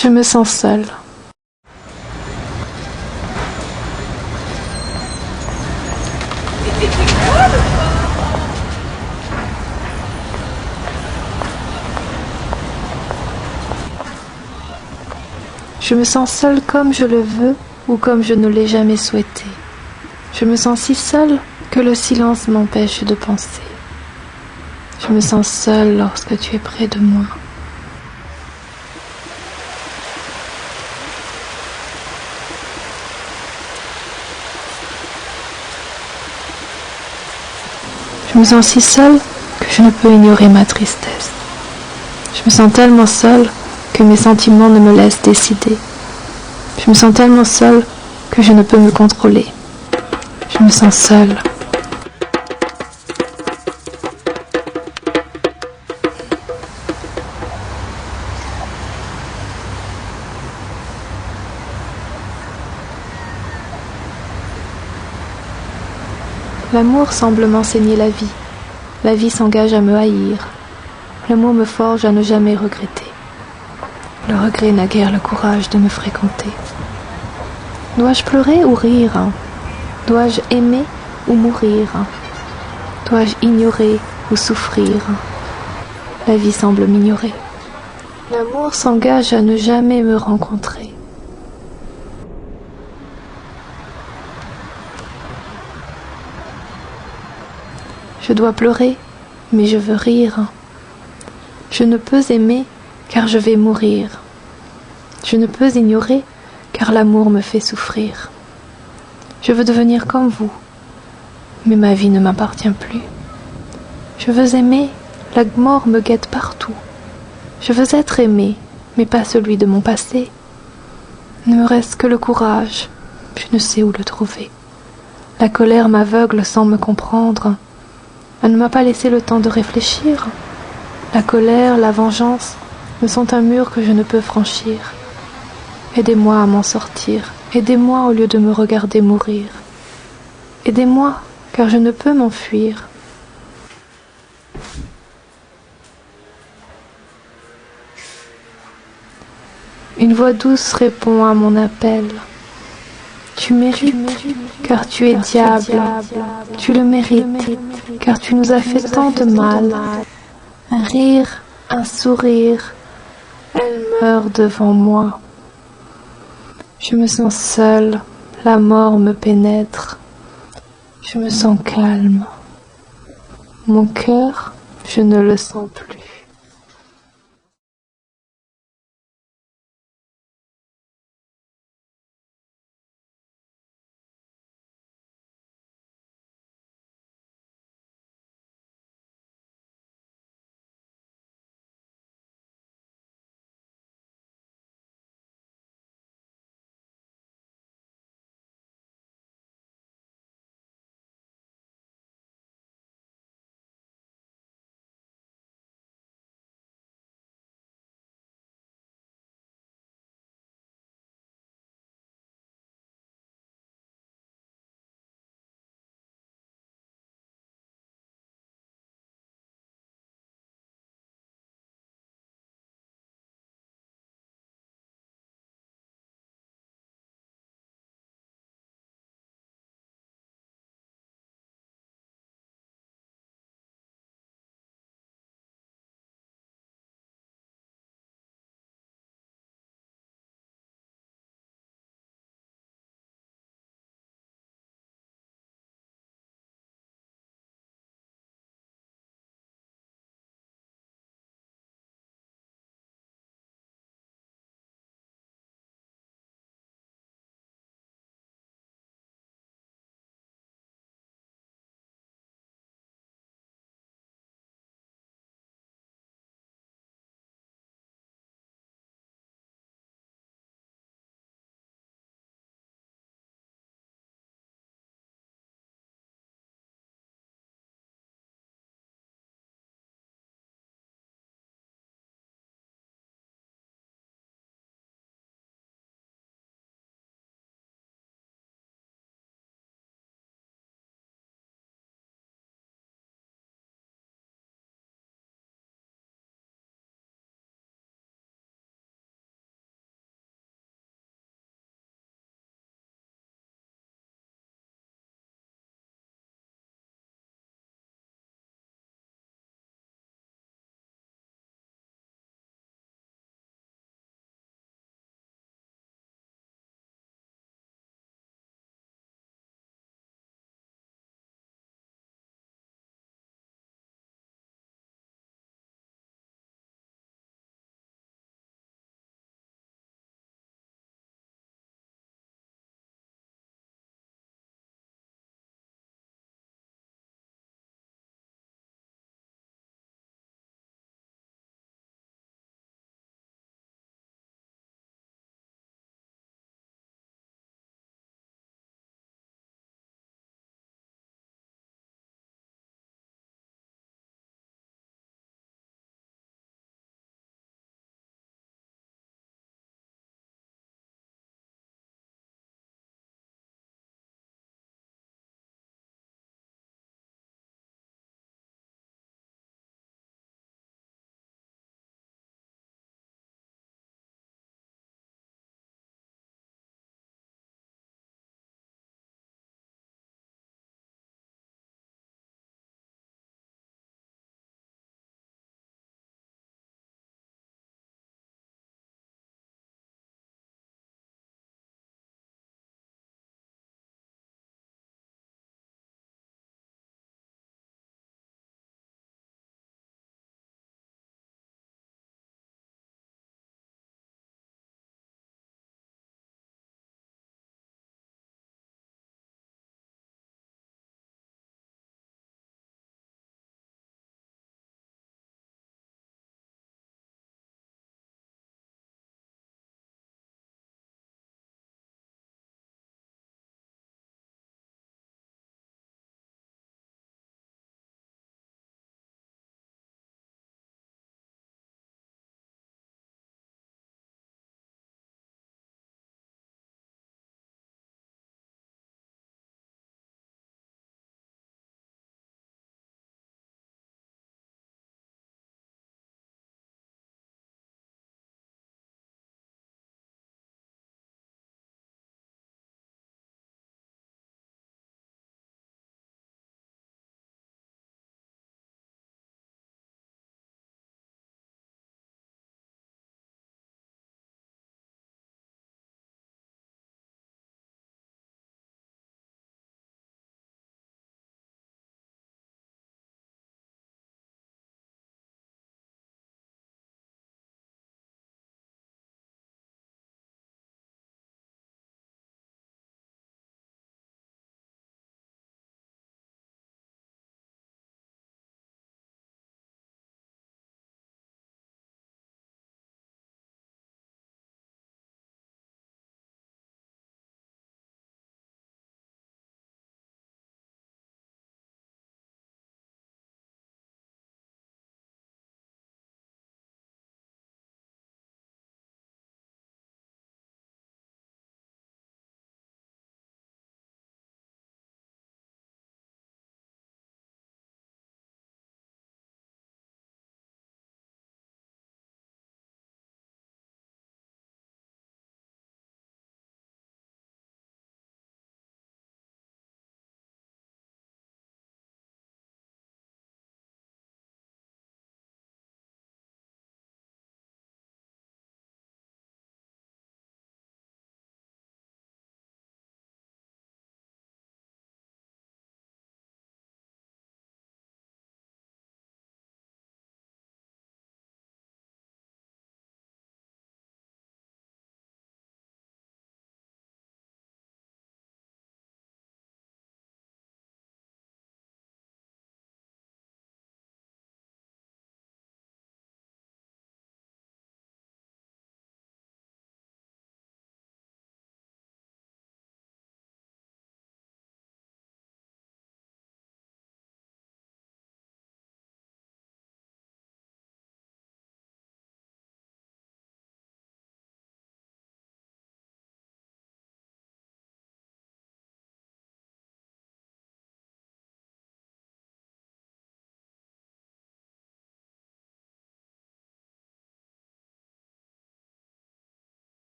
Je me sens seule. Je me sens seule comme je le veux ou comme je ne l'ai jamais souhaité. Je me sens si seule que le silence m'empêche de penser. Je me sens seule lorsque tu es près de moi. Je me sens si seule que je ne peux ignorer ma tristesse. Je me sens tellement seule que mes sentiments ne me laissent décider. Je me sens tellement seule que je ne peux me contrôler. Je me sens seule. L'amour semble m'enseigner la vie. La vie s'engage à me haïr. L'amour me forge à ne jamais regretter. Le regret n'a guère le courage de me fréquenter. Dois-je pleurer ou rire? Dois-je aimer ou mourir? Dois-je ignorer ou souffrir? La vie semble m'ignorer. L'amour s'engage à ne jamais me rencontrer. Je dois pleurer, mais je veux rire. Je ne peux aimer, car je vais mourir. Je ne peux ignorer, car l'amour me fait souffrir. Je veux devenir comme vous, mais ma vie ne m'appartient plus. Je veux aimer, la mort me guette partout. Je veux être aimé, mais pas celui de mon passé. Il ne me reste que le courage, je ne sais où le trouver. La colère m'aveugle sans me comprendre. Elle ne m'a pas laissé le temps de réfléchir. La colère, la vengeance me sont un mur que je ne peux franchir. Aidez-moi à m'en sortir. Aidez-moi au lieu de me regarder mourir. Aidez-moi, car je ne peux m'enfuir. Une voix douce répond à mon appel. Tu mérites, car tu es diable. Tu le mérites, car tu nous as fait tant de mal. Un rire, un sourire, elle meurt devant moi. Je me sens seule, la mort me pénètre. Je me sens calme. Mon cœur, je ne le sens plus.